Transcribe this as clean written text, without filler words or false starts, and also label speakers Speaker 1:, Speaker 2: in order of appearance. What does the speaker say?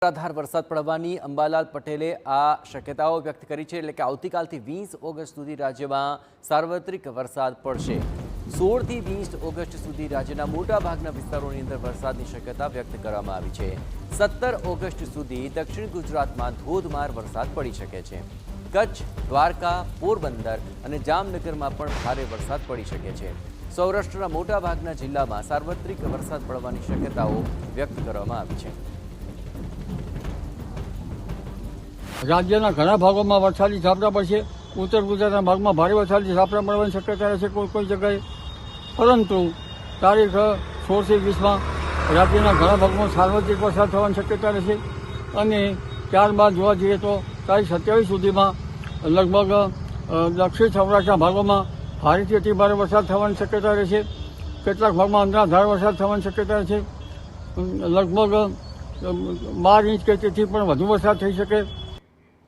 Speaker 1: અનરાધાર વરસાદ પડવાની અંબાલાલ પટેલે આ શક્યતાઓ વ્યક્ત કરી છે, એટલે કે આવતીકાલથી 20 ઓગસ્ટ સુધી રાજ્યમાં સાર્વત્રિક વરસાદ પડશે। 16થી 20 ઓગસ્ટ સુધી રાજ્યના મોટાભાગના વિસ્તારોની અંદર વરસાદની શક્યતા વ્યક્ત કરવામાં આવી છે। 17 ઓગસ્ટ સુધી દક્ષિણ ગુજરાતમાં ધોધમાર વરસાદ પડી શકે છે। કચ્છ, દ્વારકા, પોરબંદર અને જામનગરમાં પણ ભારે વરસાદ પડી શકે છે। સૌરાષ્ટ્રના મોટાભાગના જિલ્લામાં સાર્વત્રિક વરસાદ પડવાની શક્યતાઓ વ્યક્ત કરવામાં આવી છે।
Speaker 2: રાજ્યના ઘણા ભાગોમાં વરસાદી ઝાપટા પડશે। ઉત્તર ગુજરાતના ભાગમાં ભારે વરસાદી ઝાપટા પડવાની શક્યતા રહેશે કોઈ જગ્યાએ, પરંતુ તારીખ 16થી 20માં રાજ્યના ઘણા ભાગમાં સાર્વત્રિક વરસાદ થવાની શક્યતા રહેશે અને ત્યારબાદ જોવા જઈએ તો તારીખ 27 સુધીમાં લગભગ દક્ષિણ સૌરાષ્ટ્રના ભાગોમાં ભારેથી અતિ ભારે વરસાદ થવાની શક્યતા રહેશે। કેટલાક ભાગમાં અનરાધાર વરસાદ થવાની શક્યતા રહેશે। લગભગ 12 ઇંચ કે તેથી પણ વધુ વરસાદ થઈ શકે।